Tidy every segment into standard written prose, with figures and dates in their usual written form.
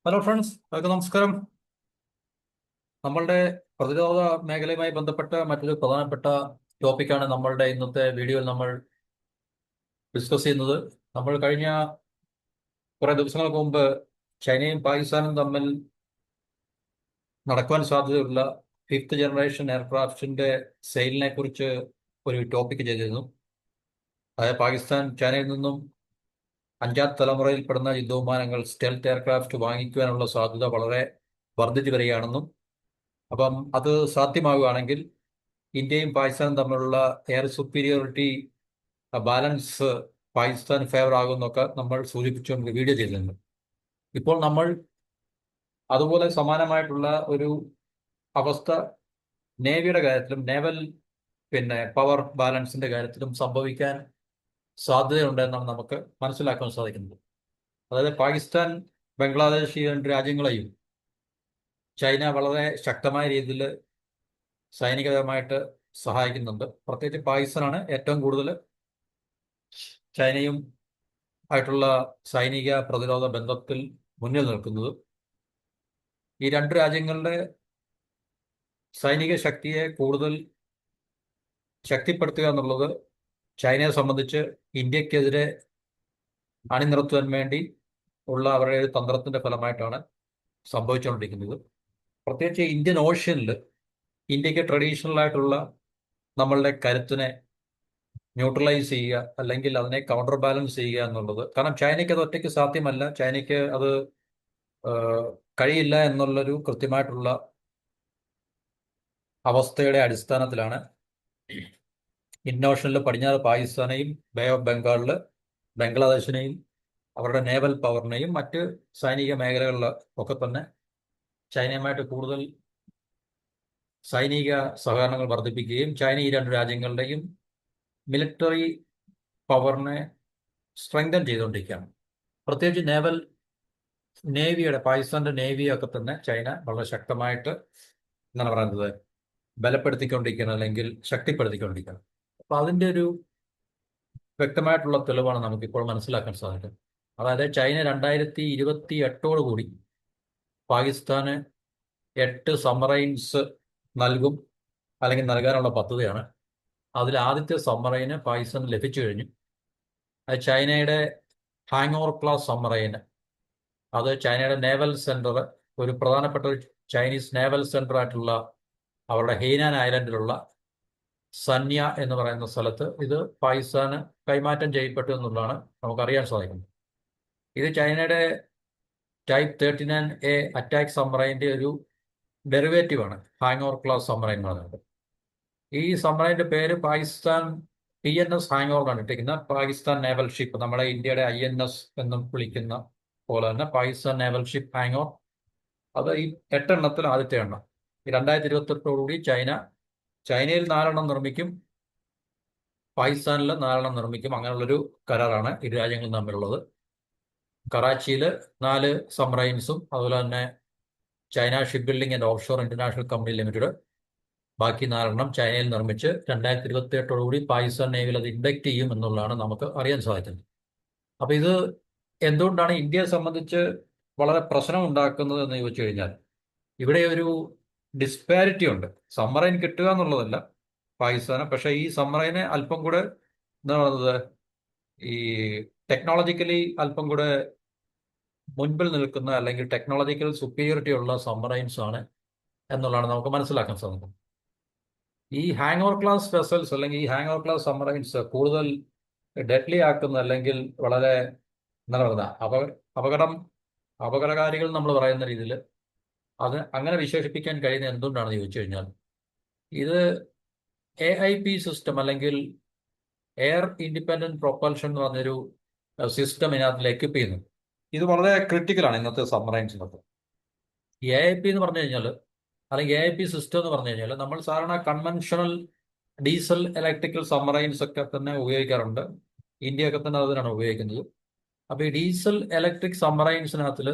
Hello friends, നമസ്കാരം. നമ്മളുടെ പ്രതിരോധ മേഖലയുമായി ബന്ധപ്പെട്ട മറ്റൊരു പ്രധാനപ്പെട്ട ടോപ്പിക്കാണ് നമ്മളുടെ ഇന്നത്തെ വീഡിയോയിൽ നമ്മൾ ഡിസ്കസ് ചെയ്യുന്നത്. നമ്മൾ കഴിഞ്ഞ കുറേ ദിവസങ്ങൾക്ക് മുമ്പ് ചൈനയും പാകിസ്ഥാനും തമ്മിൽ നടക്കുവാൻ സാധ്യതയുള്ള ഫിഫ്ത്ത് ജനറേഷൻ എയർക്രാഫ്റ്റിന്റെ സെയിലിനെ കുറിച്ച് ഒരു ടോപ്പിക്ക് ചെയ്തിരുന്നു. അതായത് പാകിസ്ഥാൻ ചൈനയിൽ നിന്നും അഞ്ചാം തലമുറയിൽപ്പെടുന്ന യുദ്ധവിമാനങ്ങൾ സ്റ്റെൽത്ത് എയർക്രാഫ്റ്റ് വാങ്ങിക്കുവാനുള്ള സാധ്യത വളരെ വർദ്ധിച്ചു വരികയാണെന്നും അപ്പം അത് സാധ്യമാവുകയാണെങ്കിൽ ഇന്ത്യയും പാകിസ്ഥാനും തമ്മിലുള്ള air superiority balance Pakistan favour ആകുമെന്നൊക്കെ നമ്മൾ സൂചിപ്പിച്ചുകൊണ്ട് വീഡിയോ ചെയ്തിട്ടുണ്ട്. ഇപ്പോൾ നമ്മൾ അതുപോലെ സമാനമായിട്ടുള്ള ഒരു അവസ്ഥ നേവിയുടെ കാര്യത്തിലും നേവൽ പവർ ബാലൻസിന്റെ കാര്യത്തിലും സംഭവിക്കാൻ സാധ്യതയുണ്ടെന്നാണ് നമുക്ക് മനസ്സിലാക്കാൻ സാധിക്കുന്നത്. അതായത് പാകിസ്ഥാൻ, ബംഗ്ലാദേശ് ഈ രണ്ട് രാജ്യങ്ങളെയും ചൈന വളരെ ശക്തമായ രീതിയിൽ സൈനികപരമായിട്ട് സഹായിക്കുന്നുണ്ട്. പ്രത്യേകിച്ച് പാകിസ്ഥാനാണ് ഏറ്റവും കൂടുതൽ ചൈനയും ആയിട്ടുള്ള സൈനിക പ്രതിരോധ ബന്ധത്തിൽ മുന്നിൽ നിൽക്കുന്നത്. ഈ രണ്ട് രാജ്യങ്ങളുടെ സൈനിക ശക്തിയെ കൂടുതൽ ശക്തിപ്പെടുത്തുക എന്നുള്ളത് ചൈനയെ സംബന്ധിച്ച് ഇന്ത്യക്കെതിരെ അണിനിരത്തുവാൻ വേണ്ടി ഉള്ള അവരുടെ ഒരു തന്ത്രത്തിന്റെ ഫലമായിട്ടാണ് സംഭവിച്ചുകൊണ്ടിരിക്കുന്നത്. പ്രത്യേകിച്ച് ഇന്ത്യൻ ഓഷ്യനിൽ ഇന്ത്യക്ക് ട്രഡീഷണൽ ആയിട്ടുള്ള നമ്മളുടെ കരുത്തിനെ ന്യൂട്രലൈസ് ചെയ്യുക അല്ലെങ്കിൽ അതിനെ കൗണ്ടർ ബാലൻസ് ചെയ്യുക എന്നുള്ളത്, കാരണം ചൈനയ്ക്ക് അത് ഒറ്റയ്ക്ക് സാധ്യമല്ല, ചൈനയ്ക്ക് അത് കഴിയില്ല എന്നുള്ളൊരു കൃത്യമായിട്ടുള്ള അവസ്ഥയുടെ അടിസ്ഥാനത്തിലാണ് ഇന്ത്യൻ ഓഷനിൽ പടിഞ്ഞാറ് പാകിസ്ഥാനെയും ബേ ഓഫ് ബംഗാളിൽ ബംഗ്ലാദേശിനെയും അവരുടെ നേവൽ പവറിനെയും മറ്റ് സൈനിക മേഖലകളിൽ ഒക്കെ തന്നെ ചൈനയുമായിട്ട് കൂടുതൽ സൈനിക സഹകരണങ്ങൾ വർദ്ധിപ്പിക്കുകയും ചൈന ഈ രണ്ട് രാജ്യങ്ങളുടെയും മിലിറ്ററി പവറിനെ സ്ട്രെങ്തൻ ചെയ്തുകൊണ്ടിരിക്കുകയാണ്. പ്രത്യേകിച്ച് നേവിയുടെ പാകിസ്ഥാന്റെ നേവിയൊക്കെ തന്നെ ചൈന വളരെ ശക്തമായിട്ട് എന്താണ് പറയുന്നത് ബലപ്പെടുത്തിക്കൊണ്ടിരിക്കണം അല്ലെങ്കിൽ ശക്തിപ്പെടുത്തിക്കൊണ്ടിരിക്കണം. അപ്പൊ അതിന്റെ ഒരു വ്യക്തമായിട്ടുള്ള തെളിവാണ് നമുക്കിപ്പോൾ മനസ്സിലാക്കാൻ സാധിക്കുന്നത്. അതായത് ചൈന 2028 പാകിസ്ഥാന് 8 സബ്മറൈൻസ് നൽകും അല്ലെങ്കിൽ നൽകാനുള്ള പദ്ധതിയാണ്. അതിൽ ആദ്യത്തെ സബ്മറൈന് പാകിസ്ഥാൻ ലഭിച്ചു കഴിഞ്ഞു. അത് ചൈനയുടെ ഹാങ് ക്ലാസ് സബ്മറൈന്. അത് ചൈനയുടെ നേവൽ സെന്റർ, ഒരു പ്രധാനപ്പെട്ട ചൈനീസ് നേവൽ സെന്റർ ആയിട്ടുള്ള അവരുടെ ഹെയ്നാൻ ഐലൻഡിലുള്ള സന്യ എന്ന് പറയുന്ന സ്ഥലത്ത് ഇത് പാകിസ്ഥാന് കൈമാറ്റം ചെയ്യപ്പെട്ടു എന്നുള്ളതാണ് നമുക്കറിയാൻ സാധിക്കുന്നത്. ഇത് ചൈനയുടെ ടൈപ്പ് 39A അറ്റാക്ക് സബ്മറൈൻ്റെ ഒരു ഡെറിവേറ്റീവാണ് ഹാങ് ക്ലാസ് സബ്മറൈൻ എന്ന് പറയുന്നത്. ഈ സബ്മറൈൻ്റെ പേര് പാകിസ്ഥാൻ PNS ഹാങ് ഓവറാണ് ഇട്ടിരിക്കുന്നത്. പാകിസ്ഥാൻ നേവൽ ഷിപ്പ്, നമ്മുടെ ഇന്ത്യയുടെ INS എന്നും വിളിക്കുന്ന പോലെ തന്നെ Pakistan naval ship hang over. അത് ഈ 8 എണ്ണത്തിൽ ആദ്യത്തെ എണ്ണം. ഈ 2028 ചൈനയിൽ 4 നിർമ്മിക്കും, പാകിസ്ഥാനിൽ 4 നിർമ്മിക്കും. അങ്ങനെയുള്ളൊരു കരാറാണ് ഇരു രാജ്യങ്ങളും തമ്മിലുള്ളത്. കറാച്ചിയിൽ 4 സബ്മറൈൻസും അതുപോലെ തന്നെ China ship building and offshore international company limited ബാക്കി 4 ചൈനയിൽ നിർമ്മിച്ച് 2028 പാകിസ്ഥാൻ നേവിയിൽ അത് ഇൻഡക്ട് ചെയ്യും എന്നുള്ളതാണ് നമുക്ക് അറിയാൻ സാധിക്കുന്നത്. അപ്പൊ ഇത് എന്തുകൊണ്ടാണ് ഇന്ത്യയെ സംബന്ധിച്ച് വളരെ പ്രശ്നം ഉണ്ടാക്കുന്നത് എന്ന് ചോദിച്ചു കഴിഞ്ഞാൽ, ഇവിടെ ഒരു ഡിസ്പാരിറ്റി ഉണ്ട്. സബ്മറൈൻ കിട്ടുക എന്നുള്ളതല്ല പാകിസ്ഥാന്, പക്ഷേ ഈ സബ്മറൈന് അല്പം കൂടെ എന്താണ് പറയുന്നത്, ഈ ടെക്നോളജിക്കലി അല്പം കൂടെ മുൻപിൽ നിൽക്കുന്ന അല്ലെങ്കിൽ ടെക്നോളജിക്കൽ സുപ്പീരിയോറിറ്റി ഉള്ള സബ്മറൈൻസ് ആണ് എന്നുള്ളതാണ് നമുക്ക് മനസ്സിലാക്കാൻ സാധിക്കുന്നത്. ഈ ഹാങ് ഓവർ ക്ലാസ് വെസൽസ് അല്ലെങ്കിൽ ഈ ഹാങ് ഓവർ ക്ലാസ് സബ്മറൈൻസ് കൂടുതൽ ഡെഡ്ലി ആക്കുന്ന അല്ലെങ്കിൽ വളരെ എന്താണ് പറയുക അപകടകാരികൾ നമ്മൾ പറയുന്ന രീതിയിൽ അത് അങ്ങനെ വിശേഷിപ്പിക്കാൻ കഴിയുന്ന എന്തുകൊണ്ടാണെന്ന് ചോദിച്ചു കഴിഞ്ഞാൽ, ഇത് AIP സിസ്റ്റം അല്ലെങ്കിൽ എയർ ഇൻഡിപെൻഡന്റ് പ്രൊപ്പൽഷൻ എന്ന് പറഞ്ഞൊരു സിസ്റ്റം ഇതിനകത്ത് എക്വിപ്പ് ചെയ്യുന്നു. ഇത് വളരെ ക്രിട്ടിക്കലാണ് ഇന്നത്തെ സബ്മറൈൻസിനകത്ത്. ഈ AIP എന്ന് പറഞ്ഞു കഴിഞ്ഞാൽ, അല്ലെങ്കിൽ AIP സിസ്റ്റം എന്ന് പറഞ്ഞു കഴിഞ്ഞാൽ, നമ്മൾ സാധാരണ കൺവെൻഷണൽ ഡീസൽ ഇലക്ട്രിക്കൽ സബ്മറൈൻസ് ഒക്കെ തന്നെ ഉപയോഗിക്കാറുണ്ട്. ഇന്ത്യയൊക്കെ തന്നെ അതിനാണ് ഉപയോഗിക്കുന്നത്. അപ്പോൾ ഈ ഡീസൽ ഇലക്ട്രിക് സബ്മറൈൻസിനകത്തിൽ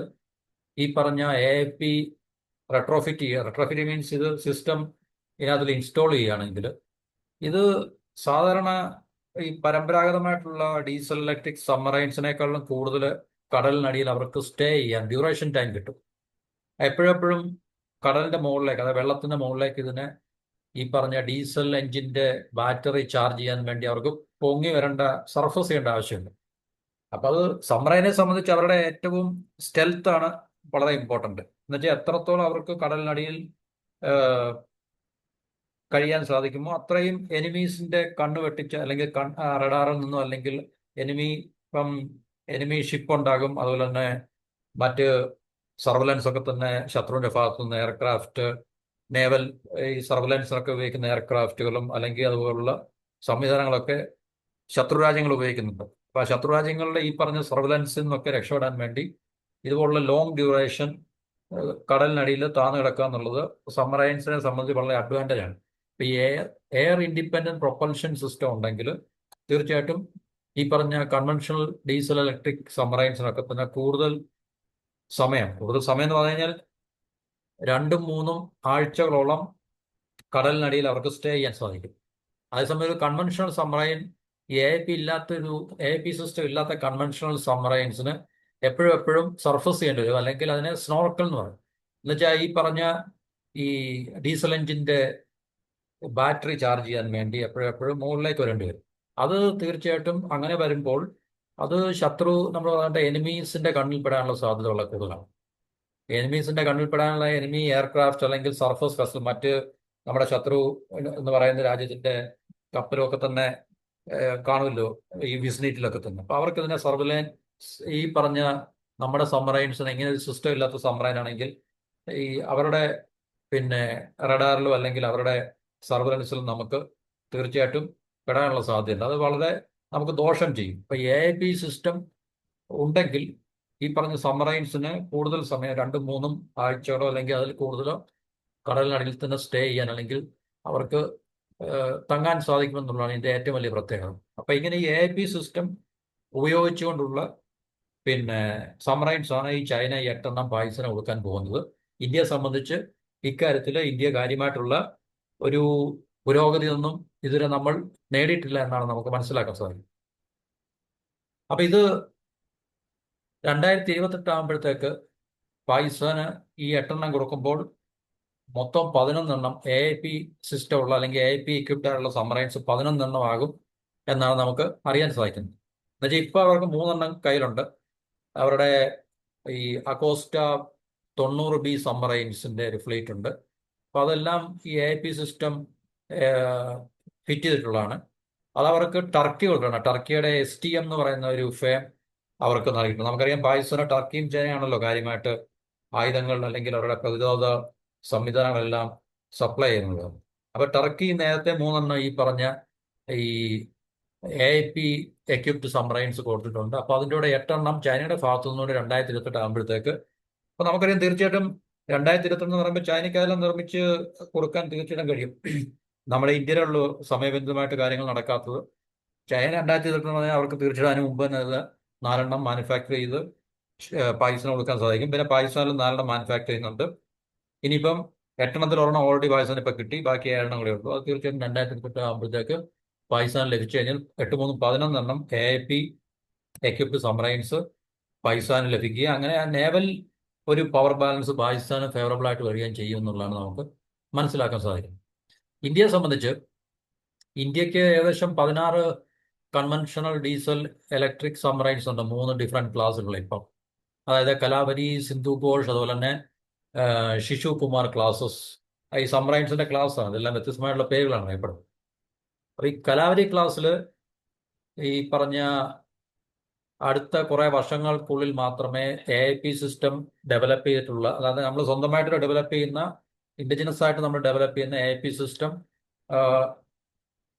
ഈ പറഞ്ഞ AIP റെട്രോഫിറ്റ് മീൻസ് ഇത് സിസ്റ്റം ഇതിനകത്തിൽ ഇൻസ്റ്റാൾ ചെയ്യുകയാണെങ്കിൽ ഇത് സാധാരണ ഈ പരമ്പരാഗതമായിട്ടുള്ള ഡീസൽ ഇലക്ട്രിക് സബ്മറൈൻസിനേക്കാളും കൂടുതൽ കടലിനടിയിൽ അവർക്ക് സ്റ്റേ ചെയ്യാൻ ഡ്യൂറേഷൻ ടൈം കിട്ടും. എപ്പോഴെപ്പോഴും കടലിന്റെ മുകളിലേക്ക്, അതായത് വെള്ളത്തിന്റെ മുകളിലേക്ക് ഇതിനെ ഈ പറഞ്ഞ ഡീസൽ എഞ്ചിന്റെ ബാറ്ററി ചാർജ് ചെയ്യാൻ വേണ്ടി അവർക്ക് പൊങ്ങി വരേണ്ട, സർഫസ് ചെയ്യേണ്ട ആവശ്യമുണ്ട്. അപ്പൊ അത് സബ്മറൈനെ സംബന്ധിച്ച് അവരുടെ ഏറ്റവും സ്റ്റെൽത്ത് ആണ് വളരെ ഇമ്പോർട്ടന്റ്. എന്നുവെച്ചാൽ എത്രത്തോളം അവർക്ക് കടലിനടിയിൽ കഴിയാൻ സാധിക്കുമോ അത്രയും എനിമീസിന്റെ കണ്ണ് വെട്ടിച്ച്, അല്ലെങ്കിൽ റഡാറിൽ നിന്നും, അല്ലെങ്കിൽ എനിമി ഇപ്പം എനിമി ഷിപ്പ് ഉണ്ടാകും, അതുപോലെ തന്നെ മറ്റ് സർവലൻസ് ഒക്കെ തന്നെ ശത്രുവിന്റെ ഭാഗത്തു നിന്ന് എയർക്രാഫ്റ്റ്, നേവൽ ഈ സർവലൻസിനൊക്കെ ഉപയോഗിക്കുന്ന എയർക്രാഫ്റ്റുകളും അല്ലെങ്കിൽ അതുപോലുള്ള സംവിധാനങ്ങളൊക്കെ ശത്രു രാജ്യങ്ങൾ ഉപയോഗിക്കുന്നുണ്ട്. അപ്പൊ ആ ശത്രു രാജ്യങ്ങളുടെ ഈ പറഞ്ഞ സർവലൻസിൽ നിന്നൊക്കെ രക്ഷപ്പെടാൻ വേണ്ടി ഇതുപോലുള്ള ലോങ് ഡ്യൂറേഷൻ കടലിനടിയിൽ താന്നു കിടക്കുക എന്നുള്ളത് സബ്മറൈൻസിനെ സംബന്ധിച്ച് വളരെ അഡ്വാൻറ്റേജ് ആണ്. ഇപ്പൊ ഈ എയർ ഇൻഡിപെൻഡന്റ് പ്രൊപ്പൽഷൻ സിസ്റ്റം ഉണ്ടെങ്കിൽ തീർച്ചയായിട്ടും ഈ പറഞ്ഞ കൺവെൻഷണൽ ഡീസൽ ഇലക്ട്രിക് സബ്മറൈൻസിനൊക്കെ തന്നെ കൂടുതൽ സമയം എന്ന് പറഞ്ഞു കഴിഞ്ഞാൽ 2-3 ആഴ്ചകളോളം കടലിനടിയിൽ അവർക്ക് സ്റ്റേ ചെയ്യാൻ സാധിക്കും. അതേസമയം ഒരു conventional submarine, A P system ഇല്ലാത്ത കൺവെൻഷണൽ സബ്മറൈൻസിന് എപ്പോഴും സർഫസ് ചെയ്യേണ്ടി വരും, അല്ലെങ്കിൽ അതിനെ സ്നോർക്കൽ എന്ന് പറയും. എന്നുവെച്ചാൽ ഈ പറഞ്ഞ ഈ ഡീസൽ എഞ്ചിന്റെ ബാറ്ററി ചാർജ് ചെയ്യാൻ വേണ്ടി എപ്പോഴും മുകളിലേക്ക് വരേണ്ടി വരും. അത് തീർച്ചയായിട്ടും അങ്ങനെ വരുമ്പോൾ അത് നമ്മൾ പറയേണ്ട എനിമീസിന്റെ കണ്ണിൽപ്പെടാനുള്ള സാധ്യത വളരെ കൂടുതലാണ്. എനിമീസിന്റെ കണ്ണിൽപ്പെടാനുള്ള എനിമി എയർക്രാഫ്റ്റ് അല്ലെങ്കിൽ സർഫസ് വെസൽ, മറ്റ് നമ്മുടെ ശത്രു എന്ന് പറയുന്ന രാജ്യത്തിന്റെ കപ്പലൊക്കെ തന്നെ കാണുമല്ലോ ഈ വിസിനിറ്റിലൊക്കെ തന്നെ. അപ്പൊ അവർക്ക് ഇതിനെ സർവൈലൻസ്, ഈ പറഞ്ഞ നമ്മുടെ സബ്മറൈൻസിന് ഇങ്ങനെ ഒരു സിസ്റ്റം ഇല്ലാത്ത സബ്മറൈൻ ആണെങ്കിൽ ഈ അവരുടെ പിന്നെ റഡാറിലും അല്ലെങ്കിൽ അവരുടെ സർവൈലൻസിലും നമുക്ക് തീർച്ചയായിട്ടും പെടാനുള്ള സാധ്യതയുണ്ട്. അത് വളരെ നമുക്ക് ദോഷം ചെയ്യും. ഇപ്പൊ എ സിസ്റ്റം ഉണ്ടെങ്കിൽ ഈ പറഞ്ഞ സബ്മറൈൻസിന് കൂടുതൽ സമയം, 2-3 ആഴ്ചകളോ അല്ലെങ്കിൽ അതിൽ കൂടുതലോ കടലിനടിയിൽ തന്നെ സ്റ്റേ ചെയ്യാൻ, അല്ലെങ്കിൽ അവർക്ക് തങ്ങാൻ സാധിക്കുമെന്നുള്ളതാണ് ഇതിന്റെ ഏറ്റവും വലിയ പ്രത്യേകത. അപ്പൊ ഇങ്ങനെ ഈ എ സിസ്റ്റം ഉപയോഗിച്ചുകൊണ്ടുള്ള പിന്നെ സബ്മറൈൻസ് ആണ് ഈ ചൈന 8 പാകിസ്ഥാന് കൊടുക്കാൻ പോകുന്നത്. ഇന്ത്യയെ സംബന്ധിച്ച് ഇക്കാര്യത്തിൽ ഇന്ത്യ കാര്യമായിട്ടുള്ള ഒരു പുരോഗതി ഒന്നും ഇതുവരെ നമ്മൾ നേടിയിട്ടില്ല എന്നാണ് നമുക്ക് മനസ്സിലാക്കാൻ സാധിക്കും. അപ്പൊ ഇത് 2028 ആകുമ്പോഴത്തേക്ക് പാകിസ്ഥാന് ഈ 8 കൊടുക്കുമ്പോൾ മൊത്തം 11 AIP സിസ്റ്റം ഉള്ള, അല്ലെങ്കിൽ AIP equipped ആയിട്ടുള്ള സബ്മറൈൻസ് 11 ആകും എന്നാണ് നമുക്ക് അറിയാൻ സാധിക്കുന്നത്. എന്നുവെച്ചാൽ ഇപ്പൊ അവർക്ക് 3 കയ്യിലുണ്ട്. അവരുടെ ഈ അക്കോസ്റ്റ 90B സബ്മറൈൻസിന്റെ ഒരു ഫ്ലീറ്റ് ഉണ്ട്. അപ്പൊ അതെല്ലാം ഈ AIP സിസ്റ്റം ഫിറ്റ് ചെയ്തിട്ടുള്ളതാണ്. അത് അവർക്ക് ടർക്കി കൊടുക്കണം. ടർക്കിയുടെ STM എന്ന് പറയുന്ന ഒരു ഫേം അവർക്ക് നൽകിയിട്ടുണ്ട്. നമുക്കറിയാം പാകിസ്ഥാന് ടർക്കിയും ചൈനയാണല്ലോ കാര്യമായിട്ട് ആയുധങ്ങൾ അല്ലെങ്കിൽ അവരുടെ പ്രതിരോധ സംവിധാനങ്ങളെല്ലാം സപ്ലൈ ചെയ്യുന്നത്. അപ്പൊ ടർക്കി നേരത്തെ 3 ഈ പറഞ്ഞ ഈ AIP എക്യുപ്ഡ് സബ്മറൈൻസ് കൊടുത്തിട്ടുണ്ട്. അപ്പൊ അതിൻ്റെ കൂടെ 8 ചൈനയുടെ ഭാഗത്തു നിന്നുകൊണ്ട് 2028 ആകുമ്പോഴത്തേക്ക്, അപ്പൊ നമുക്കറിയാം തീർച്ചയായിട്ടും 2028 എന്ന് പറയുമ്പോൾ ചൈനയ്ക്ക് അതെല്ലാം നിർമ്മിച്ച് കൊടുക്കാൻ തീർച്ചയായിട്ടും കഴിയും. നമ്മുടെ ഇന്ത്യയിലുള്ള സമയബന്ധിതമായിട്ട് കാര്യങ്ങൾ നടക്കാത്തത്. ചൈന 2028 എന്ന് പറഞ്ഞാൽ അവർക്ക് തീർച്ചയായിട്ടും അതിന് മുമ്പ് തന്നെ 4 മാനുഫാക്ചർ ചെയ്ത് പാകിസ്ഥാന് കൊടുക്കാൻ സാധിക്കും. പിന്നെ പാകിസ്ഥാനിൽ 4 മാനുഫാക്ചർ ചെയ്യുന്നുണ്ട്. ഇനിയിപ്പം 8 ഒരെണ്ണം ഓൾറെഡി പാകിസ്ഥാൻ ഇപ്പൊ കിട്ടി, ബാക്കി 7 കൂടെ ഉള്ളൂ. അത് തീർച്ചയായും 2028 ആകുമ്പോഴത്തേക്ക് പാകിസ്ഥാൻ ലഭിച്ചു കഴിഞ്ഞാൽ 8-3-11 AIP എക്യുപ്ഡ് സബ്മറൈൻസ് പാകിസ്ഥാന് ലഭിക്കുക. അങ്ങനെ ആ നേവൽ ഒരു പവർ ബാലൻസ് പാകിസ്ഥാന് ഫേവറബിൾ ആയിട്ട് വരികയും ചെയ്യും എന്നുള്ളതാണ് നമുക്ക് മനസ്സിലാക്കാൻ സാധിക്കുന്നത്. ഇന്ത്യയെ സംബന്ധിച്ച് ഇന്ത്യക്ക് ഏകദേശം 16 കൺവെൻഷണൽ ഡീസൽ ഇലക്ട്രിക് സബ്മറൈൻസ് ഉണ്ട്, 3 ഡിഫറെന്റ് ക്ലാസ്സുകൾ ഇപ്പം. അതായത് കലാവരി, സിന്ധു ഘോഷ്, അതുപോലെ തന്നെ ശിശു കുമാർ ക്ലാസ്സസ്. ഈ സബ്മറൈൻസിന്റെ ക്ലാസ്സാണ്, ഇതെല്ലാം വ്യത്യസ്തമായിട്ടുള്ള പേരുകളാണ് അറിയപ്പെടുന്നത്. അപ്പൊ ഈ കലാവരി ക്ലാസ്സിൽ ഈ പറഞ്ഞ അടുത്ത കുറെ വർഷങ്ങൾക്കുള്ളിൽ മാത്രമേ AIP സിസ്റ്റം ഡെവലപ്പ് ചെയ്തിട്ടുള്ള, അതായത് നമ്മൾ സ്വന്തമായിട്ട് ഡെവലപ്പ് ചെയ്യുന്ന, ഇൻഡിജിനസ് ആയിട്ട് നമ്മൾ ഡെവലപ്പ് ചെയ്യുന്ന AIP സിസ്റ്റം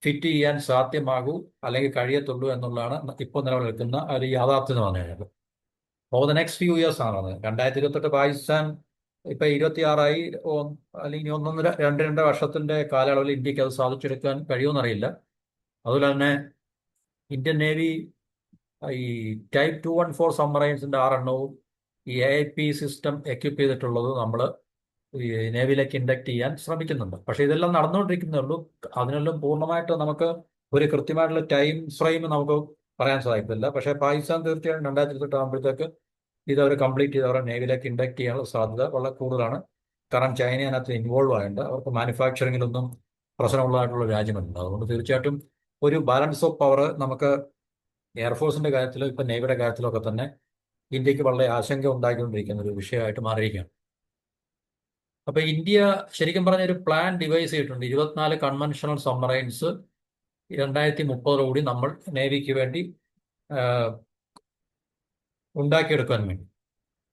ഫിറ്റ് ചെയ്യാൻ സാധ്യമാകൂ അല്ലെങ്കിൽ കഴിയത്തുള്ളൂ എന്നുള്ളതാണ് ഇപ്പോൾ നിലവിൽ നിൽക്കുന്ന ഒരു യാഥാർത്ഥ്യം എന്ന് പറഞ്ഞു കഴിഞ്ഞാൽ. Over the next few years ആണ്. 2028 പാകിസ്ഥാൻ ഇപ്പൊ 26 അല്ലെങ്കിൽ 1-2 വർഷത്തിന്റെ കാലയളവിൽ ഇന്ത്യക്ക് അത് സാധിച്ചെടുക്കാൻ കഴിയുമെന്നറിയില്ല. അതുപോലെ തന്നെ ഇന്ത്യൻ നേവി ഈ ടൈപ്പ് 214 സബ്മറൈൻസിന്റെ 6 ഈ AIP സിസ്റ്റം എക്യുപ്പ് ചെയ്തിട്ടുള്ളത് നമ്മൾ ഈ നേവിയിലേക്ക് ഇൻഡക്ട് ചെയ്യാൻ ശ്രമിക്കുന്നുണ്ട്. പക്ഷെ ഇതെല്ലാം നടന്നുകൊണ്ടിരിക്കുന്നേ ഉള്ളൂ. അതിനെല്ലാം പൂർണ്ണമായിട്ട് നമുക്ക് ഒരു കൃത്യമായിട്ടുള്ള ടൈം ഫ്രെയിം നമുക്ക് പറയാൻ സാധിക്കില്ല. പക്ഷേ പാകിസ്ഥാൻ തീർച്ചയായും 2028 ആകുമ്പോഴത്തേക്ക് ഇത് അവർ കംപ്ലീറ്റ് ചെയ്ത് അവരുടെ നേവിയിലേക്ക് ഇൻഡക്ട് ചെയ്യാനുള്ള സാധ്യത വളരെ കൂടുതലാണ്. കാരണം ചൈന അതിനകത്ത് ഇൻവോൾവ് ആയതുകൊണ്ട് അവർക്ക് മാനുഫാക്ചറിങ്ങിലൊന്നും പ്രശ്നമുള്ളതായിട്ടുള്ള രാജ്യമല്ല. അതുകൊണ്ട് തീർച്ചയായിട്ടും ഒരു ബാലൻസ് ഓഫ് പവർ നമുക്ക് എയർഫോഴ്സിന്റെ കാര്യത്തിലും ഇപ്പം നേവിയുടെ കാര്യത്തിലൊക്കെ തന്നെ ഇന്ത്യക്ക് വളരെ ആശങ്ക ഉണ്ടാക്കിക്കൊണ്ടിരിക്കുന്ന ഒരു വിഷയമായിട്ട് മാറിയിരിക്കുകയാണ്. അപ്പൊ ഇന്ത്യ ശരിക്കും പറഞ്ഞ ഒരു പ്ലാൻ ഡിവൈസ് ചെയ്തിട്ടുണ്ട്. 24 കൺവെൻഷണൽ സബ്മറൈൻസ് 2030 നമ്മൾ നേവിക്ക് വേണ്ടി ഉണ്ടാക്കിയെടുക്കാൻ വേണ്ടി.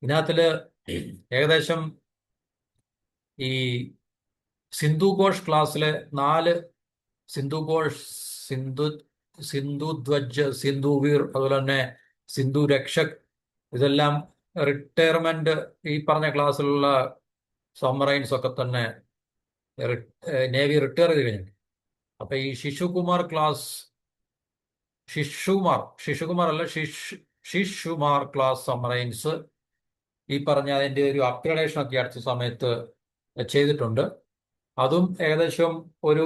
ഇതിനകത്തില് ഏകദേശം ഈ സിന്ധു ഘോഷ് ക്ലാസ്സിലെ 4 സിന്ധു ഘോഷ്, സിന്ധു ധ്വജ്, സിന്ധു വീർ, അതുപോലെ തന്നെ സിന്ധു രക്ഷക്, ഇതെല്ലാം റിട്ടയർമെന്റ് ഈ പറഞ്ഞ ക്ലാസ്സിലുള്ള സബ്മറൈൻസ് ഒക്കെ തന്നെ നേവി റിട്ടയർ ചെയ്ത് കഴിഞ്ഞു. അപ്പൊ ഈ ശിശുകുമാർ ക്ലാസ്, ശിശുകുമാർ അല്ല ശിശുമാർ ക്ലാസ് സബ്മറൈൻസ് ഈ പറഞ്ഞ അതിന്റെ ഒരു അപ്ഗ്രഡേഷൻ ഒക്കെ അടുത്ത സമയത്ത് ചെയ്തിട്ടുണ്ട്. അതും ഏകദേശം ഒരു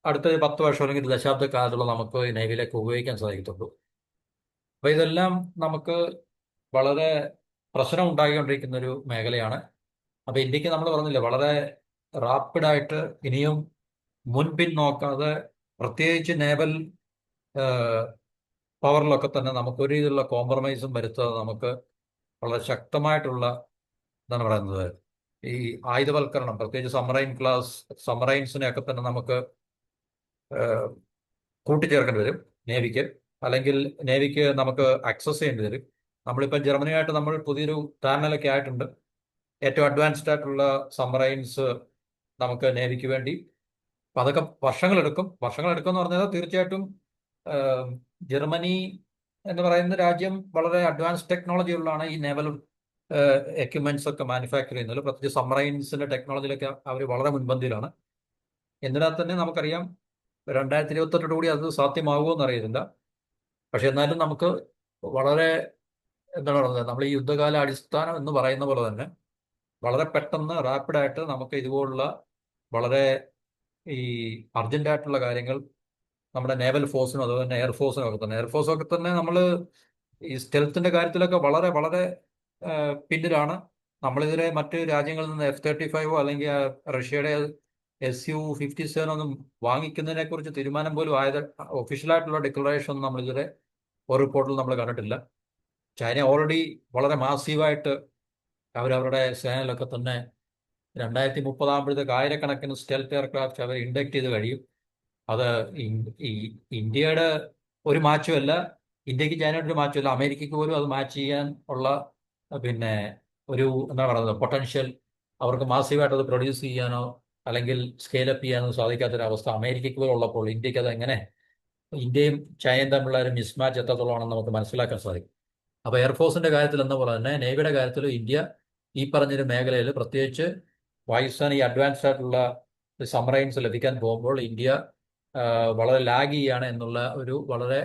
അടുത്ത 10 വർഷം അല്ലെങ്കിൽ ഒരു ദശാബ്ദ കാലത്തുള്ള നമുക്ക് ഈ നേവിയിലേക്ക് ഉപയോഗിക്കാൻ സാധിക്കത്തുള്ളൂ. അപ്പൊ ഇതെല്ലാം നമുക്ക് വളരെ പ്രശ്നം ഉണ്ടാക്കിക്കൊണ്ടിരിക്കുന്ന ഒരു മേഖലയാണ്. അപ്പൊ ഇന്ത്യക്ക് നമ്മൾ പറഞ്ഞില്ലേ, വളരെ റാപ്പിഡായിട്ട് ഇനിയും മുൻപിൻ നോക്കാതെ പ്രത്യേകിച്ച് നേവൽ പവറിലൊക്കെ തന്നെ നമുക്ക് ഒരു രീതിയിലുള്ള കോംപ്രമൈസും വരുത്താതെ നമുക്ക് വളരെ ശക്തമായിട്ടുള്ള എന്താണ് പറയുന്നത് ഈ ആയുധവൽക്കരണം, പ്രത്യേകിച്ച് സമ്മറൈൻസിനെയൊക്കെ തന്നെ നമുക്ക് കൂട്ടിച്ചേർക്കേണ്ടി വരും നേവിക്ക്. അല്ലെങ്കിൽ നേവിക്ക് നമുക്ക് അക്സസ് ചെയ്യേണ്ടി വരും. നമ്മളിപ്പോൾ ജർമ്മനിയായിട്ട് നമ്മൾ പുതിയൊരു ധാരണയിലൊക്കെ ആയിട്ടുണ്ട്. ഏറ്റവും അഡ്വാൻസ്ഡ് ആയിട്ടുള്ള സബ്മറൈൻസ് നമുക്ക് നേവിക്ക് വേണ്ടി. അപ്പം അതൊക്കെ വർഷങ്ങളെടുക്കും എന്ന് പറഞ്ഞാൽ തീർച്ചയായിട്ടും ജർമ്മനി എന്ന് പറയുന്ന രാജ്യം വളരെ അഡ്വാൻസ്ഡ് ടെക്നോളജി ഉള്ളതാണ് ഈ നേവൽ എക്യുപ്മെന്റ്സ് ഒക്കെ മാനുഫാക്ചർ ചെയ്യുന്നത്. പ്രത്യേകിച്ച് സബ്മറൈൻസിന്റെ ടെക്നോളജിയിലൊക്കെ അവർ വളരെ മുൻപന്തിയിലാണ്. എന്തിനാൽ തന്നെ നമുക്കറിയാം 2028 കൂടി അത് സാധ്യമാകുമോ എന്നറിയില്ല. പക്ഷെ എന്നാലും നമുക്ക് വളരെ എന്താണ് പറയുന്നത്, നമ്മൾ ഈ യുദ്ധകാല അടിസ്ഥാനം എന്ന് പറയുന്ന പോലെ തന്നെ വളരെ പെട്ടെന്ന് റാപ്പിഡായിട്ട് നമുക്ക് ഇതുപോലുള്ള വളരെ ഈ അർജന്റായിട്ടുള്ള കാര്യങ്ങൾ നമ്മുടെ നേവൽ ഫോഴ്സിനും അതുപോലെ തന്നെ എയർഫോഴ്സിനും ഒക്കെ തന്നെ എയർഫോഴ്സൊക്കെ തന്നെ നമ്മൾ ഈ സ്റ്റെൽത്തിന്റെ കാര്യത്തിലൊക്കെ വളരെ വളരെ പിന്നിലാണ്. നമ്മളിതിലെ മറ്റ് രാജ്യങ്ങളിൽ നിന്ന് F-35 അല്ലെങ്കിൽ റഷ്യയുടെ Su-57 ഒന്നും വാങ്ങിക്കുന്നതിനെ കുറിച്ച് തീരുമാനം പോലും ആയത് ഒഫീഷ്യലായിട്ടുള്ള ഡിക്ലറേഷൻ ഒന്നും നമ്മളിതുവരെ ഒരു റിപ്പോർട്ടിൽ നമ്മൾ കണ്ടിട്ടില്ല. ചൈന ഓൾറെഡി വളരെ മാസീവായിട്ട് അവരവരുടെ സേനയിലൊക്കെ തന്നെ 2030 ആകുമ്പോഴത്തേക്ക് ആയിരക്കണക്കിന് സ്റ്റെൽത്ത് എയർക്രാഫ്റ്റ് അവർ ഇൻഡക്ട് ചെയ്ത് കഴിയും. അത് ഇന്ത്യയുടെ ഒരു മാച്ചുമല്ല, ഇന്ത്യക്ക് ചൈനയുടെ ഒരു മാച്ചുമല്ല, അമേരിക്കയ്ക്ക് പോലും അത് മാച്ച് ചെയ്യാൻ ഉള്ള പിന്നെ ഒരു എന്താണ് പറയുന്നത് പൊട്ടൻഷ്യൽ അവർക്ക് മാസീവായിട്ട് അത് പ്രൊഡ്യൂസ് ചെയ്യാനോ അല്ലെങ്കിൽ സ്കെയിലപ്പ് ചെയ്യാനോ സാധിക്കാത്തൊരവസ്ഥ അമേരിക്കയ്ക്ക് പോലും ഉള്ളപ്പോൾ ഇന്ത്യക്ക് അത് എങ്ങനെ, ഇന്ത്യയും ചൈനയും തമ്മിലുള്ള ഒരു മിസ്മാച്ച് എത്രത്തോളമാണെന്ന് നമുക്ക് മനസ്സിലാക്കാൻ സാധിക്കും. അപ്പോൾ എയർഫോഴ്സിന്റെ കാര്യത്തിൽ എന്ന പോലെ തന്നെ നേവിയുടെ കാര്യത്തിലും ഇന്ത്യ ഈ പറഞ്ഞൊരു മേഖലയിൽ പ്രത്യേകിച്ച് വായുസേന ഈ അഡ്വാൻസ്ഡ് ആയിട്ടുള്ള സബ്മറൈൻസ് ലഭിക്കാൻ പോകുമ്പോൾ ഇന്ത്യ വളരെ ലാഗ് ചെയ്യാണ് എന്നുള്ള ഒരു വളരെ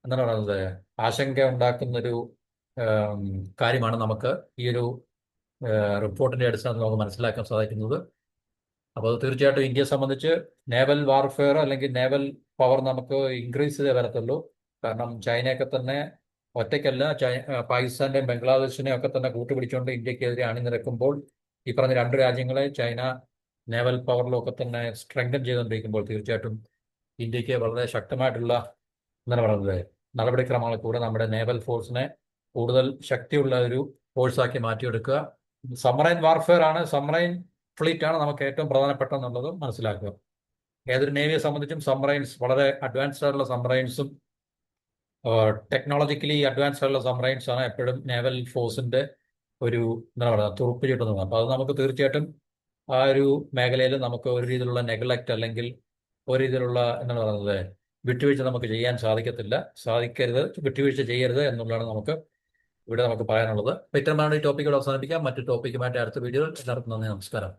എന്താണ് പറയുന്നത് ആശങ്ക ഉണ്ടാക്കുന്നൊരു കാര്യമാണ് നമുക്ക് ഈ ഒരു റിപ്പോർട്ടിന്റെ അടിസ്ഥാനത്തിൽ നമുക്ക് മനസ്സിലാക്കാൻ സാധിക്കുന്നത്. അപ്പോൾ അത് തീർച്ചയായിട്ടും ഇന്ത്യയെ സംബന്ധിച്ച് നേവൽ വാർഫെയർ അല്ലെങ്കിൽ നേവൽ പവർ നമുക്ക് ഇൻക്രീസ് ചെയ്തേ വരത്തുള്ളൂ. കാരണം ചൈനയൊക്കെ തന്നെ ഒറ്റയ്ക്കല്ല, പാകിസ്ഥാന്റെയും ബംഗ്ലാദേശിനെയും ഒക്കെ തന്നെ കൂട്ടുപിടിച്ചുകൊണ്ട് ഇന്ത്യക്കെതിരെ അണിനിരക്കുമ്പോൾ ഈ പറഞ്ഞ 2 രാജ്യങ്ങളെ ചൈന നേവൽ പവറിലൊക്കെ തന്നെ സ്ട്രെങ്തൻ ചെയ്തുകൊണ്ടിരിക്കുമ്പോൾ തീർച്ചയായിട്ടും ഇന്ത്യക്ക് വളരെ ശക്തമായിട്ടുള്ള എന്താണ് പറയുന്നത് നടപടിക്രമങ്ങൾ കൂടെ നമ്മുടെ നേവൽ ഫോഴ്സിനെ കൂടുതൽ ശക്തിയുള്ള ഒരു ഫോഴ്സാക്കി മാറ്റിയെടുക്കുക. സബ്മറൈൻ വാർഫെയർ ആണ്, സബ്മറൈൻ ഫ്ലീറ്റ് ആണ് നമുക്ക് ഏറ്റവും പ്രധാനപ്പെട്ടെന്നുള്ളത് മനസ്സിലാക്കുക. ഏതൊരു നേവിയെ സംബന്ധിച്ചും സബ്മറൈൻസ് വളരെ അഡ്വാൻസ്ഡ് ആയിട്ടുള്ള സബ്മറൈൻസും ടെക്നോളജിക്കലി അഡ്വാൻസ്ഡ് ആയിട്ടുള്ള സബ്മറൈൻസ് ആണ് എപ്പോഴും നേവൽ ഫോഴ്സിന്റെ ഒരു എന്താ പറയുക തുറുപ്പ് ചീട്ടുന്നത്. അപ്പോൾ അത് നമുക്ക് തീർച്ചയായിട്ടും ആ ഒരു മേഖലയിൽ നമുക്ക് ഒരു രീതിയിലുള്ള നെഗ്ലക്റ്റ് അല്ലെങ്കിൽ ഒരു രീതിയിലുള്ള എന്താണ് പറയുന്നത് വിട്ടുവീഴ്ച നമുക്ക് ചെയ്യാൻ സാധിക്കരുത്, വിട്ടുവീഴ്ച ചെയ്യരുത് എന്നുള്ളതാണ് നമുക്ക് പറയാനുള്ളത്. അപ്പോൾ ഇത്തരമാണ് ഈ ടോപ്പിക്കുകൾ അവസാനിപ്പിക്കാം. മറ്റു ടോപ്പിക്കുമായിട്ട് അടുത്ത വീഡിയോയിൽ എല്ലാവർക്കും നന്ദി, നമസ്കാരം.